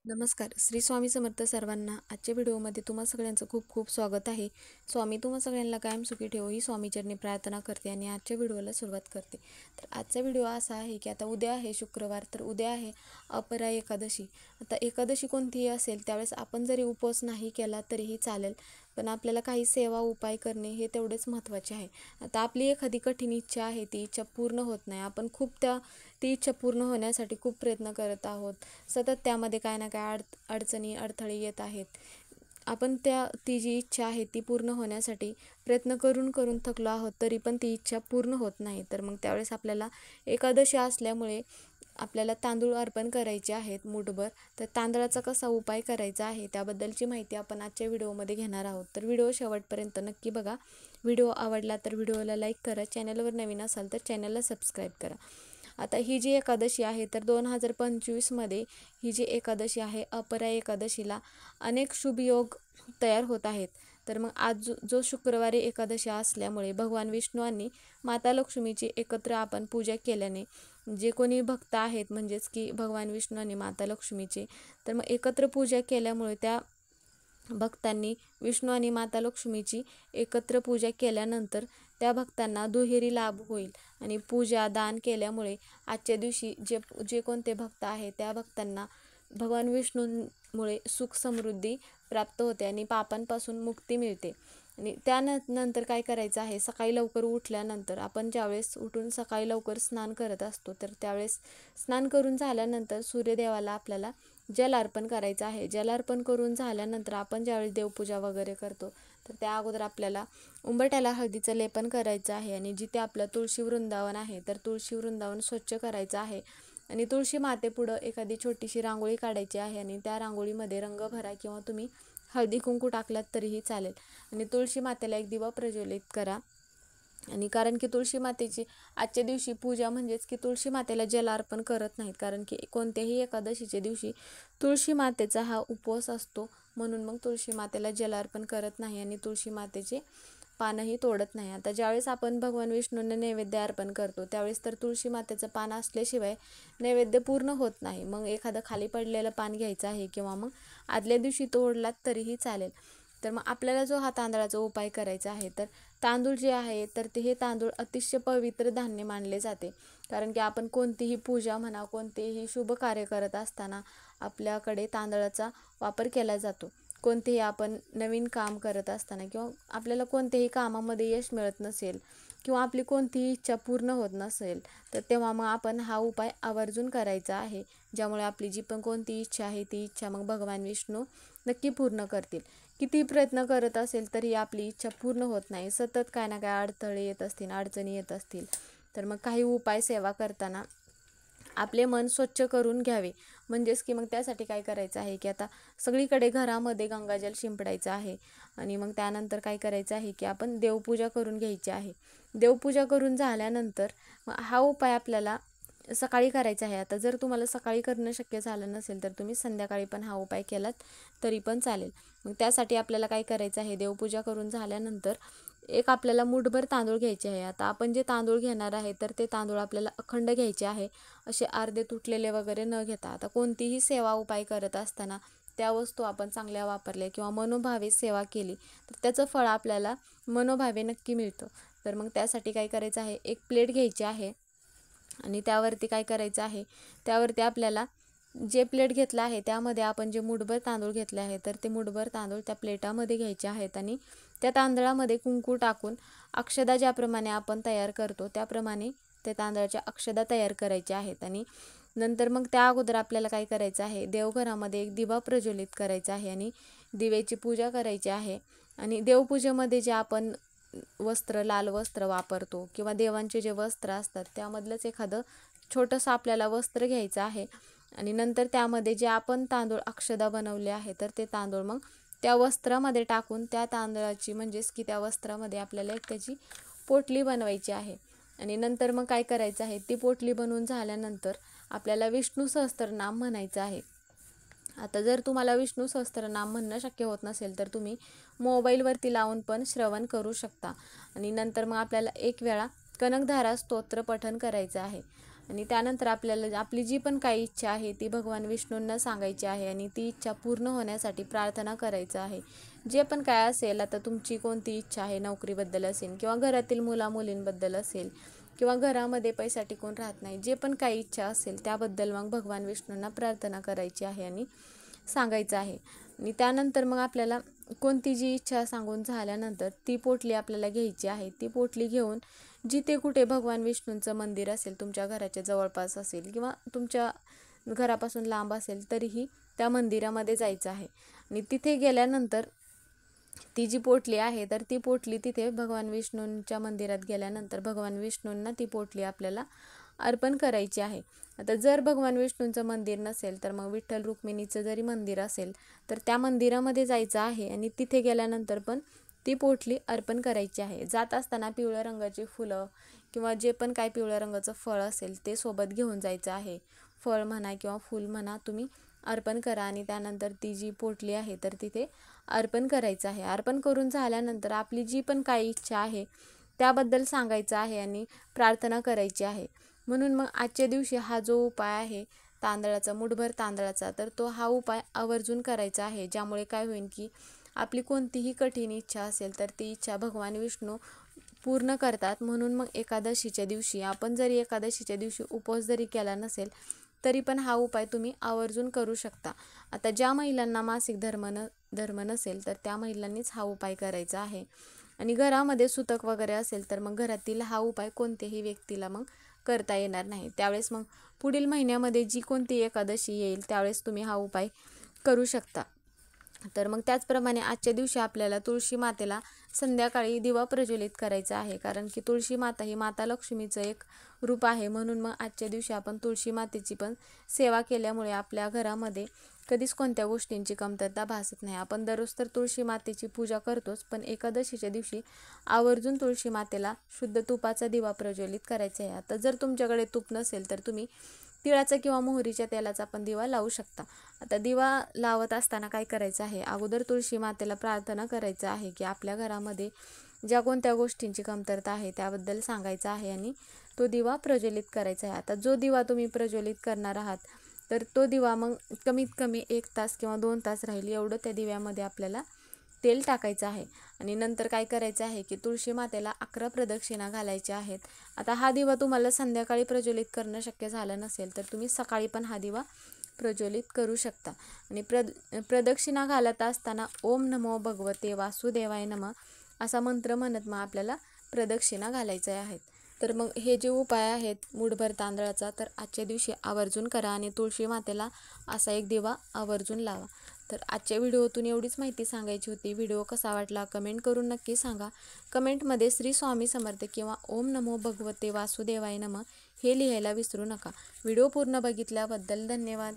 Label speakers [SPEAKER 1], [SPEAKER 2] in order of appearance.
[SPEAKER 1] नमस्कार. श्री स्वामी समर्थ सर्वांना. आजच्या व्हिडिओमध्ये तुम्हा सगळ्यांचं खूप खूप स्वागत आहे. स्वामी तुम्हा सगळ्यांना कायम सुखी ठेवो ही स्वामीचरणी प्रार्थना करते आणि आजच्या व्हिडिओला सुरुवात करते. तर आजचा व्हिडिओ असा आहे की आता उद्या आहे शुक्रवार, तर उद्या आहे अपरा एकादशी. आता एकादशी कोणतीही असेल त्यावेळेस आपण जरी उपवास नाही केला तरीही चालेल, पण आपल्याला काही सेवा उपाय करणे हे तेवढेच महत्त्वाचे आहे. आता आपली एखादी कठीण इच्छा आहे, ती इच्छा पूर्ण होत नाही. आपण खूप ती इच्छा पूर्ण होण्यासाठी खूप प्रयत्न करत आहोत. सतत त्यामध्ये काय ना काय अडचणी अडथळे येत आहेत. आपण ती जी इच्छा आहे ती पूर्ण होण्यासाठी प्रयत्न करून करून थकलो आहोत, तरी पण ती इच्छा पूर्ण होत नाही. तर मग त्यावेळेस आपल्याला एकादशी असल्यामुळे आपल्याला तांदूळ अर्पण करायचे आहेत मूठभर. तर तांदळाचा कसा उपाय करायचा आहे त्याबद्दलची माहिती आपण आजच्या व्हिडिओमध्ये घेणार आहोत. तर व्हिडिओ शेवटपर्यंत नक्की बघा. व्हिडिओ आवडला तर व्हिडिओला लाईक करा. चॅनलवर नवीन असाल तर चॅनलला सबस्क्राईब करा. आता ही जी एकादशी आहे तर 2025मध्ये ही जी एकादशी आहे अपरा एकादशीला अनेक शुभयोग तयार होत आहेत. तर मग आज जो शुक्रवारी एकादशी असल्यामुळे भगवान विष्णूंनी माता लक्ष्मीची एकत्र आपण पूजा केल्याने जे कोणी भक्त आहेत, म्हणजेच की भगवान विष्णू आणि माता लक्ष्मीचे, तर मग एकत्र पूजा केल्यामुळे त्या भक्तांनी विष्णू आणि माता लक्ष्मीची एकत्र पूजा केल्यानंतर त्या भक्तांना दुहेरी लाभ होईल. आणि पूजा दान केल्यामुळे आजच्या दिवशी जे कोणते भक्त आहे त्या भक्तांना भगवान विष्णूंमुळे सुख समृद्धी प्राप्त होते आणि पापांपासून मुक्ती मिळते. आणि त्यानंतर काय करायचं आहे, सकाळी लवकर उठल्यानंतर आपण ज्यावेळेस उठून सकाळी लवकर स्नान करत असतो, तर त्यावेळेस स्नान करून झाल्यानंतर सूर्यदेवाला आपल्याला जल अर्पण करायचं आहे. जल अर्पण करून झाल्यानंतर आपण ज्यावेळेस देवपूजा वगैरे करतो, तर त्या अगोदर आपल्याला उंबरठ्याला हळदीचं लेपन करायचं आहे. आणि जिथे आपलं तुळशी वृंदावन आहे तर तुळशी वृंदावन स्वच्छ करायचं आहे. आणि तुळशी मातेपुढं एखादी छोटीशी रांगोळी काढायची आहे आणि त्या रांगोळीमध्ये रंग भरा किंवा तुम्ही हळदी कुंकू टाकलात तरीही चालेल. आणि तुळशी मातेला एक दिवा प्रज्वलित करा. आणि कारण की तुळशी मातेची आजच्या दिवशी पूजा म्हणजेच की तुळशी मातेला जल अर्पण करत नाहीत, कारण की कोणत्याही एकादशीच्या दिवशी तुळशी मातेचा हा उपवास असतो. म्हणून मग तुळशी मातेला जल अर्पण करत नाही आणि तुळशी मातेचे पानही तोडत नाही. आता ज्यावेळेस आपण भगवान विष्णूंना नैवेद्य अर्पण करतो त्यावेळेस तर तुळशी मातेचं पान असल्याशिवाय नैवेद्य पूर्ण होत नाही. मग एखादं खाली पडलेलं पान घ्यायचं आहे किंवा मग आदल्या दिवशी तोडलात तरीही चालेल. तर मग आपल्याला जो हा तांदळाचा उपाय करायचा आहे, तर तांदूळ जे आहे तर हे तांदूळ अतिशय पवित्र धान्य मानले जाते. कारण की आपण कोणतीही पूजा म्हणा, कोणतेही शुभ कार्य करत असताना आपल्याकडे तांदळाचा वापर केला जातो. कोणतेही आपण नवीन काम करत असताना किंवा आपल्याला कोणत्याही कामामध्ये यश मिळत नसेल किंवा आपली कोणतीही इच्छा पूर्ण होत नसेल, तर तेव्हा मग आपण हा उपाय आवर्जून करायचा आहे. ज्यामुळे आपली जी पण कोणती इच्छा आहे ती इच्छा मग भगवान विष्णू नक्की पूर्ण करतील. किती प्रयत्न करत असेल तरी आपली इच्छा पूर्ण होत नाही. सतत काय ना काय अडथळे येत असतील, अडचणी येत असतील, तर मग काही उपाय सेवा करताना आपले मन स्वच्छ करून घ्यावे. म्हणजेच की मग त्यासाठी काय करायचं आहे की आता सगळीकडे घरामध्ये गंगाजल शिंपडायचं आहे. आणि मग त्यानंतर काय करायचं आहे की आपण देवपूजा करून घ्यायची आहे. देवपूजा करून झाल्यानंतर हा उपाय आपल्याला सकाळी करायचा आहे. आता जर तुम्हाला सकाळी करणं शक्य झालं नसेल तर तुम्ही संध्याकाळी पण हा उपाय केलात तरी पण चालेल. मग त्यासाठी आपल्याला काय करायचं आहे, देवपूजा करून झाल्यानंतर एक आपल्याला मूठभर तांदूळ घ्यायचे आहे. आता आपण जे तांदूळ घेणार आहे तर ते तांदूळ आपल्याला अखंड घ्यायचे आहे, असे अर्धे तुटलेले वगैरे न घेता. आता कोणतीही सेवा उपाय करत असताना त्या वस्तू आपण चांगल्या वापरल्या किंवा मनोभावे सेवा केली तर त्याचं फळ आपल्याला मनोभावे नक्की मिळतं. तर मग त्यासाठी काय करायचं आहे, एक प्लेट घ्यायची आहे आणि त्यावरती काय करायचं आहे, त्यावरती आपल्याला जे प्लेट घेतलं आहे त्यामध्ये आपण जे मूठभर तांदूळ घेतले आहे तर ते मूठभर तांदूळ त्या प्लेटामध्ये घ्यायचे आहेत. आणि त्या तांदळामध्ये कुंकू टाकून अक्षदा ज्याप्रमाणे आपण तयार करतो त्याप्रमाणे ते तांदळाच्या अक्षदा तयार करायच्या आहेत. आणि नंतर मग त्या अगोदर आपल्याला काय करायचं आहे, देवघरामध्ये एक दिवा प्रज्वलित करायचा आहे आणि दिव्याची पूजा करायची आहे. आणि देवपूजेमध्ये जे आपण वस्त्र, लाल वस्त्र वापरतो किंवा देवांचे जे वस्त्र असतात त्यामधलंच एखादं छोटंसं आपल्याला वस्त्र घ्यायचं आहे. आणि नंतर त्यामध्ये जे आपण तांदूळ अक्षदा बनवले आहे तर ते तांदूळ मग त्या वस्त्रामध्ये टाकून त्या तांदळाची म्हणजेच की त्या वस्त्रामध्ये आपल्याला एक त्याची पोटली बनवायची आहे. आणि नंतर मग काय करायचं आहे, ती पोटली बनवून झाल्यानंतर आपल्याला विष्णू सहस्त्रनाम म्हणायचं आहे. आता जर तुम्हाला विष्णू सहस्त्रनाम म्हणणं शक्य होत नसेल तर तुम्ही मोबाईलवरती लावून पण श्रवण करू शकता. आणि नंतर मग आपल्याला एक वेळा कनकधारा स्तोत्र पठण करायचं आहे. आणि त्यानंतर आपल्याला आपली जी पण काही इच्छा आहे ती भगवान विष्णूंना सांगायची आहे आणि ती इच्छा पूर्ण होण्यासाठी प्रार्थना करायचं आहे. जे पण काय असेल, आता तुमची कोणती इच्छा आहे, नोकरीबद्दल असेल किंवा घरातील मुलामुलींबद्दल असेल किंवा घरामध्ये पैसा टिकून राहत नाही, जे पण काही इच्छा असेल त्याबद्दल मग भगवान विष्णूंना प्रार्थना करायची आहे आणि सांगायचं आहे. आणि त्यानंतर मग आपल्याला कोणती जी इच्छा सांगून झाल्यानंतर ती पोटली आपल्याला घ्यायची आहे. ती पोटली घेऊन जिथे कुठे भगवान विष्णूंचं मंदिर असेल, तुमच्या घराच्या जवळपास असेल किंवा तुमच्या घरापासून लांब असेल तरीही त्या मंदिरामध्ये जायचं आहे. आणि तिथे गेल्यानंतर ती जी पोटली आहे तर ती पोटली तिथे भगवान विष्णूंच्या मंदिरात गेल्यानंतर भगवान विष्णूंना ती पोटली आपल्याला अर्पण करायची आहे. आता जर भगवान विष्णूंचं मंदिर नसेल तर मग विठ्ठल रुक्मिणीचं जरी मंदिर असेल तर त्या मंदिरामध्ये जायचं आहे आणि तिथे गेल्यानंतर पण ती पोटली अर्पण करायची आहे. जात असताना पिवळ्या रंगाची फुलं किंवा जे पण काय पिवळ्या रंगाचं फळ असेल ते सोबत घेऊन जायचं आहे. फळ म्हणा किंवा फूल म्हणा, तुम्ही अर्पण करा आणि त्यानंतर ती जी पोटली आहे तर तिथे अर्पण करायचं आहे. अर्पण करून झाल्यानंतर आपली जी पण काही इच्छा आहे त्याबद्दल सांगायचं आहे आणि प्रार्थना करायची आहे. म्हणून मग आजच्या दिवशी हा जो उपाय आहे तांदळाचा, मुठभर तांदळाचा, तर तो हा उपाय आवर्जून करायचा आहे. ज्यामुळे काय होईल की आपली कोणतीही कठीण इच्छा असेल तर ती इच्छा भगवान विष्णू पूर्ण करतात. म्हणून मग एकादशीच्या दिवशी, आपण जरी एकादशीच्या दिवशी उपवास जरी केला नसेल तरी पण हा उपाय तुम्ही आवर्जून करू शकता. आता ज्या महिलांना मासिक धर्म नसेल तर त्या महिलांनीच हा उपाय करायचा आहे. आणि घरामध्ये सुतक वगैरे असेल तर मग घरातील हा उपाय कोणत्याही व्यक्तीला मग करता येणार नाही. त्यावेळेस मग पुढील महिन्यामध्ये जी कोणती एकादशी येईल त्यावेळेस तुम्ही हा उपाय करू शकता. तर मग त्याचप्रमाणे आजच्या दिवशी आपल्याला तुळशी मातेला संध्याकाळी दिवा प्रज्वलित करायचा आहे. कारण की तुळशी माता ही माता लक्ष्मीचं एक रूप आहे. म्हणून मग आजच्या दिवशी आपण तुळशी मातेची पण सेवा केल्यामुळे आपल्या घरामध्ये कधीच कोणत्या गोष्टींची कमतरता भासत नाही. आपण दररोज तर तुळशी मातेची पूजा करतोच, पण एकादशीच्या दिवशी आवर्जून तुळशी मातेला शुद्ध तुपाचा दिवा प्रज्वलित करायचा आहे. आता जर तुमच्याकडे तूप नसेल तर तुम्ही तिळाचा किंवा मोहरीच्या तेलाचा पण दिवा लावू शकता. आता दिवा लावत असताना काय करायचं आहे, अगोदर तुळशी मातेला प्रार्थना करायचं आहे की आपल्या घरामध्ये ज्या कोणत्या गोष्टींची कमतरता आहे त्याबद्दल सांगायचं आहे आणि तो दिवा प्रज्वलित करायचा आहे. आता जो दिवा तुम्ही प्रज्वलित करणार आहात तर तो दिवा मग कमीत कमी 1 तास किंवा 2 तास राहील एवढं त्या दिव्यामध्ये आपल्याला तेल टाकायचं आहे. आणि नंतर काय करायचं आहे की तुळशी मातेला 11 प्रदक्षिणा घालायच्या आहेत. आता हा दिवा तुम्हाला संध्याकाळी प्रज्वलित करणं शक्य झालं नसेल तर तुम्ही सकाळी पण हा दिवा प्रज्वलित करू शकता. आणि प्रदक्षिणा घालत असताना ओम नमो भगवते वासुदेवाय नमः असा मंत्र म्हणत मग आपल्याला प्रदक्षिणा घालायच्या आहेत. तर मग हे जे उपाय आहेत मुठभर तांदळाचा तर आजच्या दिवशी आवर्जून करा आणि तुळशी मातेला असा एक दिवा आवर्जून लावा. तर आजच्या व्हिडिओतून एवढीच माहिती सांगायची होती. व्हिडिओ कसा वाटला कमेंट करून नक्की सांगा. कमेंटमध्ये श्री स्वामी समर्थ किंवा ओम नमो भगवते वासुदेवाय नमः हे लिहायला विसरू नका. व्हिडिओ पूर्ण बघितल्याबद्दल धन्यवाद.